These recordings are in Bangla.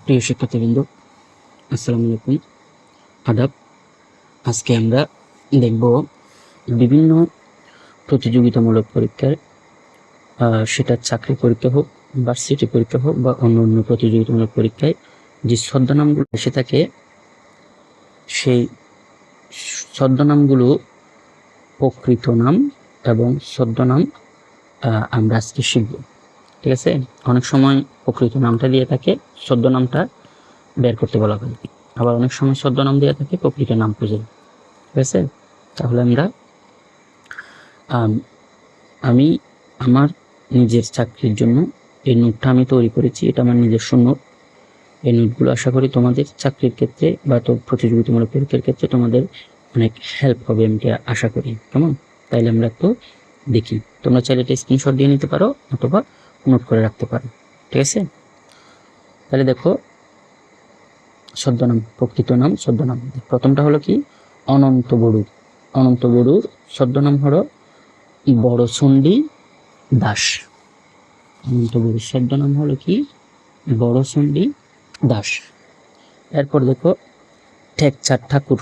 প্রিয় শিক্ষার্থীবৃন্দ, আসসালামু আলাইকুম, আদাব। আজকে আমরা দেখব বিভিন্ন প্রতিযোগিতামূলক পরীক্ষার, সেটা চাকরি পরীক্ষা হোক, ভার্সিটি পরীক্ষা হোক বা অন্য অন্য প্রতিযোগিতামূলক পরীক্ষায় যে ছদ্মনামগুলো এসে থাকে, সেই ছদ্মনামগুলো প্রকৃত নাম এবং ছদ্মনাম আমরা আজকে শিখব। ঠিক আছে? অনেক সময় প্রকৃত নামটা দিয়ে থাকে, ছদ্মনামটা বের করতে বলা হয়। আবার অনেক সময় ছদ্মনাম দেওয়া থাকে, প্রকৃত নাম খুঁজে। ঠিক আছে? তাহলে আমি আমার নিজের চাকরির জন্য এই নোটটা আমি তৈরি করেছি। এটা আমার নিজস্ব নোট। এই নোটগুলো আশা করি তোমাদের চাকরির ক্ষেত্রে বা প্রতিযোগিতামূলক পরীক্ষার ক্ষেত্রে তোমাদের অনেক হেল্প হবে, আমি আশা করি। কেমন? তাইলে আমরা একটু দেখি। তোমরা চাইলে এটা স্ক্রিনশট দিয়ে নিতে পারো অথবা নোট করে রাখতে পারো। ঠিক আছে? তাহলে দেখো, ছদ্মনাম, প্রকৃত নাম, ছদ্মনাম। প্রথমটা হলো কি? অনন্ত বড়ু। অনন্ত বড়ুর ছদ্মনাম হলো বড়চণ্ডী দাস। অনন্ত বড়ুর ছদ্মনাম হলো কি? বড়চণ্ডী দাস। এরপর দেখো, ঠেকচাঁদ ঠাকুর।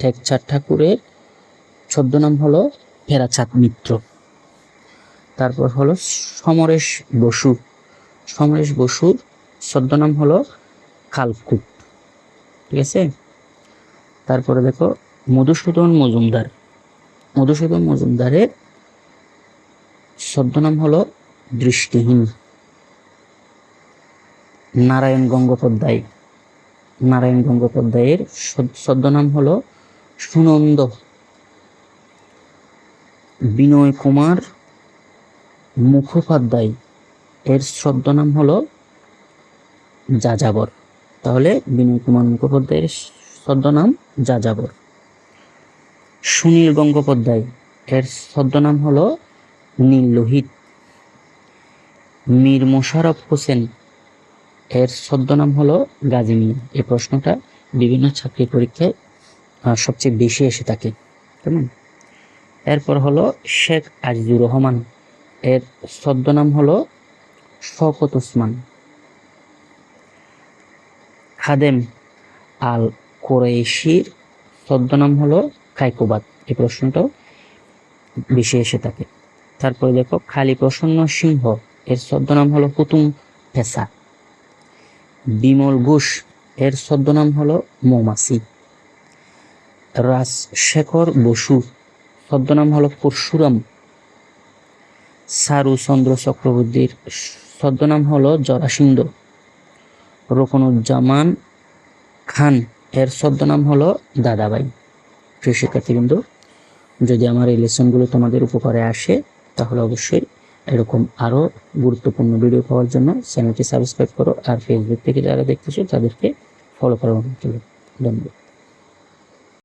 ঠেকচাঁদ ঠাকুরের ছদ্মনাম হলো ফেরাচাঁদ মিত্র। তারপর হলো সমরেশ বসু। সমরেশ বসুর ছদ্মনাম হলো কালকুট। ঠিক আছে? তারপরে দেখো, মধুসূদন মজুমদার। মধুসূদন মজুমদারের ছদ্মনাম হলো দৃষ্টিহীন। নারায়ণ গঙ্গোপাধ্যায়। নারায়ণ গঙ্গোপাধ্যায়ের ছদ্মনাম হলো সুনন্দ। বিনয় কুমার মুখোপাধ্যায় এর ছদ্মনাম হলো যাযাবর। তাহলে বিনয় কুমার মুখোপাধ্যায়ের ছদ্মনাম যাযাবর। সুনীল গঙ্গোপাধ্যায় এর ছদ্মনাম হলো নীললোহিত। মীর মোশাররফ হোসেন এর ছদ্মনাম হলো গাজী মিয়া। এই প্রশ্নটা বিভিন্ন চাকরি পরীক্ষায় সবচেয়ে বেশি এসে থাকে। কেমন? এরপর হলো শেখ আজিজুর রহমান এর ছদ্মনাম হলো শওকত ওসমান। খাদেম আল কোরাইশির ছদ্মনাম হলো কায়কোবাদ। এই প্রশ্নটাও বেশি এসে থাকে। তারপরে দেখো, খালি প্রসন্ন সিংহ এর ছদ্মনাম হলো হুতুম ফেসা। বিমল ঘোষ এর ছদ্মনাম হলো মৌমাছি। রাজশেখর বসু ছদ্মনাম হলো পরশুরাম। চারুচন্দ্র চক্রবর্তীর ছদ্মনাম হলো জরাসিন্ধ। রোকনুজ্জামান খান এর ছদ্মনাম হলো দাদাবাই। প্রিয় শিক্ষার্থীবৃন্দ, যদি আমার এই লেসনগুলো তোমাদের উপকারে আসে, তাহলে অবশ্যই এরকম আরও গুরুত্বপূর্ণ ভিডিও পাওয়ার জন্য চ্যানেলটি সাবস্ক্রাইব করো। আর ফেসবুক থেকে যারা দেখতেছো তাদেরকে ফলো করার অনুরোধ। ধন্যবাদ।